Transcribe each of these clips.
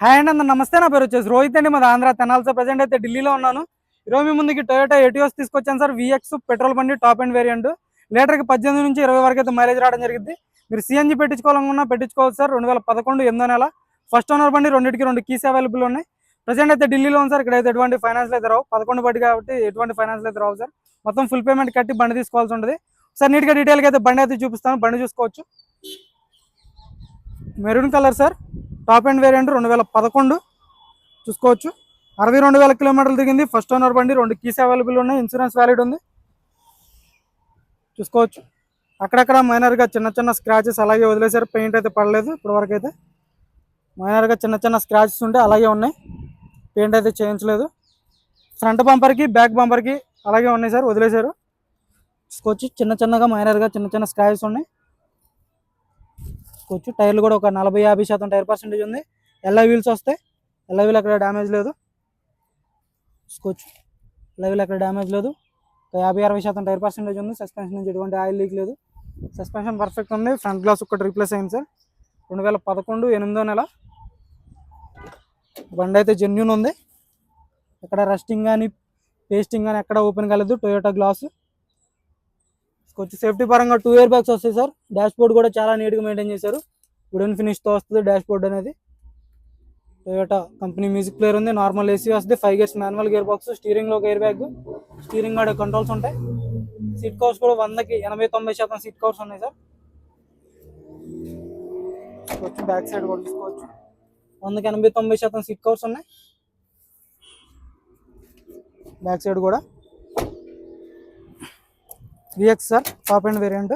Hi అండి అందరూ నమస్తే. నా పేరు వచ్చేసి రోహిత్ అండి. మాది ఆంధ్ర తెనాలితో ప్రజెంట్ అయితే ఢిల్లీలో ఉన్నాను. ఈరోజు మీ ముందుకి టొయోటా ఎటియోస్ తీసుకొచ్చాను సార్. విఎక్స్ పెట్రోల్ బండి టాప్ అండ్ వేరియంట్. లీటర్కి 18 నుంచి 20 వరకు అయితే మైలేజ్ రావడం జరిగింది. మీరు సిఎన్జి పెట్టించుకోవాలనుకున్నా పెట్టుకోవచ్చు సార్. 2011 8వ నెల ఫస్ట్ ఓనర్ బండి. రెండింటికి 2 కీస్ అవైలబుల్ ఉన్నాయి. ప్రజెంట్ అయితే ఢిల్లీలో ఉంది సార్. ఇక్కడైతే ఎటువంటి ఫైనాన్స్ అయితే రావు. 11 బండి కాబట్టి ఎటువంటి ఫైనాన్స్ అయితే రావు సార్. మొత్తం ఫుల్ పేమెంట్ కట్టి బండి తీసుకోవాల్సి ఉంటుంది సార్. నీట్గా డీటెయిల్గా అయితే బండి అయితే చూపిస్తాను. బండి చూసుకోవచ్చు. Maroon colour sir. Top end variant 2011 చూసుకోవచ్చు. 62,000 కిలోమీటర్లు దిగింది. ఫస్ట్ ఓనర్ బండి. 2 కీస్ అవైలబుల్ ఉన్నాయి. ఇన్సూరెన్స్ వ్యాలిడ్ ఉంది. చూసుకోవచ్చు. అక్కడక్కడ మైనర్గా చిన్న చిన్న స్క్రాచెస్ అలాగే వదిలేశారు. పెయింట్ అయితే పడలేదు ఇప్పటి వరకు అయితే. మైనర్గా చిన్న చిన్న స్క్రాచెస్ ఉంటే అలాగే ఉన్నాయి. పెయింట్ అయితే చేయించలేదు. ఫ్రంట్ బంపర్కి బ్యాక్ బంపర్కి అలాగే ఉన్నాయి సార్, వదిలేశారు. చూసుకోవచ్చు. చిన్న చిన్నగా మైనర్గా చిన్న చిన్న స్క్రాచెస్ ఉన్నాయి. చూసుకోవచ్చు. టైర్లు కూడా ఒక 40-50% టైర్ పర్సెంటేజ్ ఉంది. ఎల్ఐ వీల్స్ వస్తాయి. ఎల్ఐ వీల్ అక్కడ డ్యామేజ్ లేదు. చూసుకోవచ్చు. ఎల్ఐ వీల్ అక్కడ డ్యామేజ్ లేదు. 50-60% టైర్ పర్సెంటేజ్ ఉంది. సస్పెన్షన్ నుంచి ఎటువంటి ఆయిల్ లీక్ లేదు. సస్పెన్షన్ పర్ఫెక్ట్ ఉంది. ఫ్రంట్ గ్లాస్ ఒకటి రీప్లేస్ అయింది సార్. 2011 8వ నెల బండి అయితే జెన్యూన్ ఉంది. ఎక్కడ రస్టింగ్ కానీ పేస్టింగ్ కానీ ఎక్కడ ఓపెన్ కాలేదు. Toyota glass. కొంచెం సేఫ్టీ పరంగా 2 ఇయర్ బ్యాగ్స్ వస్తాయి సార్. డాష్ బోర్డ్ కూడా చాలా నీట్గా మెయింటైన్ చేశారు. వుడెన్ ఫినిష్తో వస్తుంది డాష్ బోర్డ్ అనేది. టొయోటా కంపెనీ మ్యూజిక్ ప్లేయర్ ఉంది. నార్మల్ ఏసీ వస్తుంది. 5 గేర్స్ మాన్యువల్ గేర్ బాక్స్. స్టీరింగ్లో ఒక ఎయిర్ బ్యాగ్. స్టీరింగ్ కూడా కంట్రోల్స్ ఉంటాయి. సీట్ కవర్స్ కూడా 100కి 80-90% సీట్ కవర్స్ ఉన్నాయి సార్. చూసుకోవచ్చు. బ్యాక్ సైడ్ కూడా చూసుకోవచ్చు. 100కి 80-90% సీట్ కవర్స్ ఉన్నాయి. బ్యాక్ సైడ్ కూడా VX sir. Top end variant.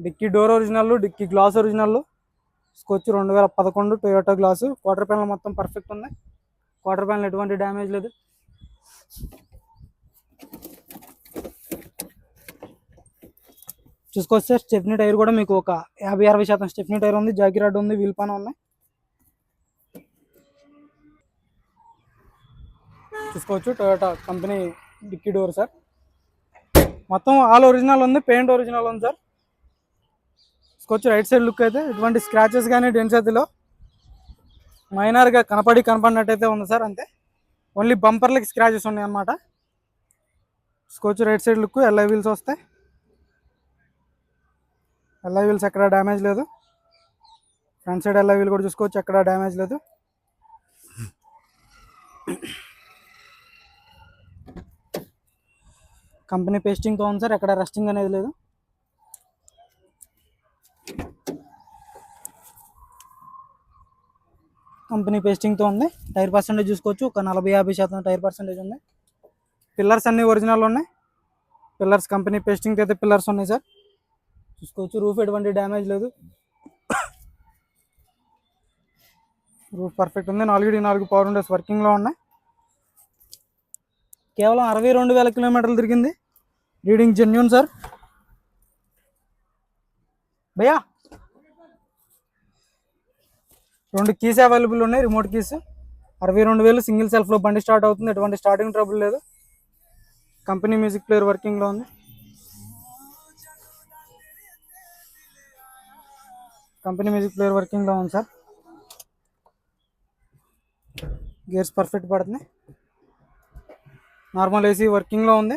Dicky door original. Dickey glass original. చూసుకోవచ్చు. 2011 టొయోటా గ్లాసు. క్వార్టర్ ప్యానల్ మొత్తం పర్ఫెక్ట్ ఉంది. క్వార్టర్ ప్యానల్ ఎటువంటి డ్యామేజ్ లేదు. చూసుకోవచ్చు సార్. స్టెప్నీ టైర్ కూడా మీకు ఒక 50-60% స్టెప్నీ టైర్ ఉంది. జాకీ రాడ్ ఉంది. వీల్ పాన్ ఉన్నాయి. చూసుకోవచ్చు. Toyota company dickey door sir. మొత్తం ఆల్ ఒరిజినల్ ఉంది. పెయింట్ ఒరిజినల్ ఉంది సార్. చూసుకోవచ్చు. రైట్ సైడ్ లుక్ అయితే ఎటువంటి స్క్రాచెస్ కానీ డెన్స్ అయితే మైనర్గా కనపడినట్టయితే ఉంది సార్. అంతే. ఓన్లీ బంపర్లకి స్క్రాచెస్ ఉన్నాయి అన్నమాట. చూసుకోవచ్చు. Right side look. Alloy wheels వస్తాయి. ఎల్ఐ వీల్స్ ఎక్కడ డ్యామేజ్ లేదు. ఫ్రంట్ సైడ్ ఎల్ఐ వీల్ కూడా చూసుకోవచ్చు. ఎక్కడ డ్యామేజ్ లేదు. కంపెనీ పేస్టింగ్తో ఉంది సార్. ఎక్కడ రస్టింగ్ అనేది లేదు. కంపెనీ పేస్టింగ్తో ఉంది. టైర్ పర్సెంటేజ్ చూసుకోవచ్చు. ఒక 40-50% టైర్ పర్సెంటేజ్ ఉంది. పిల్లర్స్ అన్నీ ఒరిజినల్ ఉన్నాయి. పిల్లర్స్ కంపెనీ పేస్టింగ్తో అయితే పిల్లర్స్ ఉన్నాయి సార్. చూసుకోవచ్చు. రూఫ్ ఎటువంటి డ్యామేజ్ లేదు. రూఫ్ పర్ఫెక్ట్ ఉంది. 4x4 పవర్ విండోస్ వర్కింగ్లో ఉన్నాయి. కేవలం 62,000 కిలోమీటర్లు తిరిగింది. Reading genuine sir. భయ్యా 2 కీస్ అవైలబుల్ ఉన్నాయి. Remote keys. 62,000 సింగిల్ సెల్ఫ్లో బండి స్టార్ట్ అవుతుంది. ఎటువంటి స్టార్టింగ్ ట్రబుల్ లేదు. కంపెనీ మ్యూజిక్ ప్లేయర్ వర్కింగ్లో ఉంది. కంపెనీ మ్యూజిక్ ప్లేయర్ వర్కింగ్లో ఉంది సార్. గేర్స్ పర్ఫెక్ట్ పడుతున్నాయి. నార్మల్ ఏసీ వర్కింగ్లో ఉంది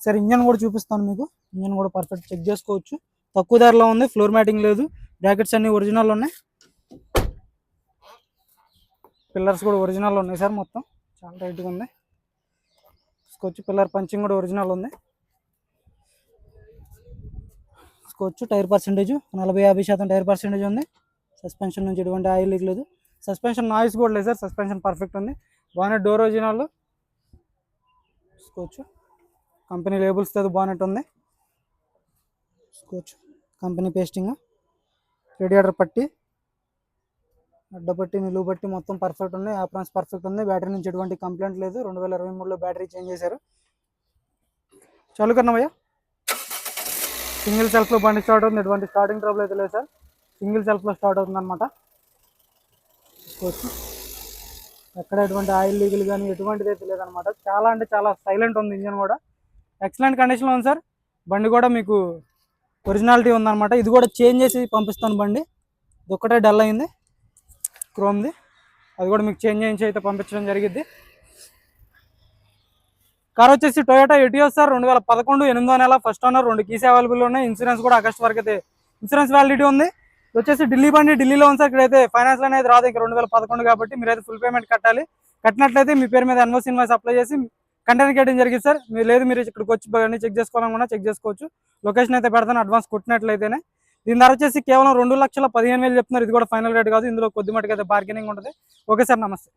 సార్. ఇంజన్ కూడా చూపిస్తాను మీకు. ఇంజన్ కూడా పర్ఫెక్ట్ చెక్ చేసుకోవచ్చు. తక్కువ ధరలో ఉంది. ఫ్లోర్ మ్యాటింగ్ లేదు. బ్రాకెట్స్ అన్ని ఒరిజినల్ ఉన్నాయి. పిల్లర్స్ కూడా ఒరిజినల్ ఉన్నాయి సార్. మొత్తం చాలా టైట్గా ఉంది. చూసుకోవచ్చు. పిల్లర్ పంచింగ్ కూడా ఒరిజినల్ ఉంది. చూసుకోవచ్చు. టైర్ పర్సెంటేజ్ 40-50% టైర్ పర్సెంటేజ్ ఉంది. సస్పెన్షన్ నుంచి ఎటువంటి ఆయిల్ లీక్ లేదు. సస్పెన్షన్ నాయిస్ కూడా లేదు సార్. సస్పెన్షన్ పర్ఫెక్ట్ ఉంది. Bonnet door original. చూసుకోవచ్చు. కంపెనీ లేబుల్స్తో బానెట్ ఉంది. చూసుకోవచ్చు. Company pasting. రేడియేటర్ పట్టి, అడ్డపట్టి, నిలువు పట్టి మొత్తం పర్ఫెక్ట్ ఉంది. యాప్రాన్స్ పర్ఫెక్ట్ ఉంది. బ్యాటరీ నుంచి ఎటువంటి కంప్లైంట్ లేదు. 2023లో బ్యాటరీ చేంజ్ చేశారు. చాలు కన్నా భయ్యా. సింగిల్ సెల్ఫ్లో బండి స్టార్ట్ అవుతుంది. ఎటువంటి స్టార్టింగ్ ట్రబుల్ అయితే లేదు సార్. సింగిల్ సెల్ఫ్లో స్టార్ట్ అవుతుంది అనమాట. చూసుకోవచ్చు. ఎక్కడ ఎటువంటి ఆయిల్ లీకులు కానీ ఎటువంటిది అయితే లేదనమాట. చాలా అంటే చాలా సైలెంట్ ఉంది. ఇంజన్ కూడా ఎక్సలెంట్ కండిషన్లో ఉంది సార్. బండి కూడా మీకు ఒరిజినాలిటీ ఉందన్నమాట. ఇది కూడా చేంజ్ చేసి పంపిస్తాను బండి. ఇది ఒక్కటే డల్ అయింది క్రోమ్ది, అది కూడా మీకు చేంజ్ చేయించి అయితే పంపించడం జరిగింది. కార్ వచ్చేసి టొయోటా ఎటియోస్ సార్, 2011 8వ నెల, ఫస్ట్ ఓనర్, 2 కీస్ అవైలబుల్ ఉన్నాయి. ఇన్సూరెన్స్ కూడా ఆగస్ట్ వరకు అయితే ఇన్సూరెన్స్ వ్యాలిడిటీ ఉంది. ఇది వచ్చేసి ఢిల్లీ బండి, ఢిల్లీలో ఉంది సార్. ఇక్కడైతే ఫైనాన్స్ అనేది రాదు, ఇంకా 2011 కాబట్టి మీరైతే ఫుల్ పేమెంట్ కట్టాలి. కట్టినట్లయితే మీ పేరు మీద ఎన్ఓసి ఇన్వాయిస్ అప్లై చేసి కంటెంట్ చేయడం జరిగింది సార్. మీరు లేదు మీరు ఇక్కడికి వచ్చి బండి చెక్ చేసుకోవాలనుకున్నా చెక్ చేసుకోవచ్చు. లొకేషన్ అయితే పెడతాను అడ్వాన్స్ కొట్టినట్లయితేనే. దీని ధర వచ్చేసి కేవలం 2,15,000 చెప్తున్నారు. ఇది కూడా ఫైనల్ రేట్ కాదు, ఇందులో కొద్ది మటుకు అయితే బార్గెనింగ్ ఉంటుంది. ఓకే సార్, నమస్తే.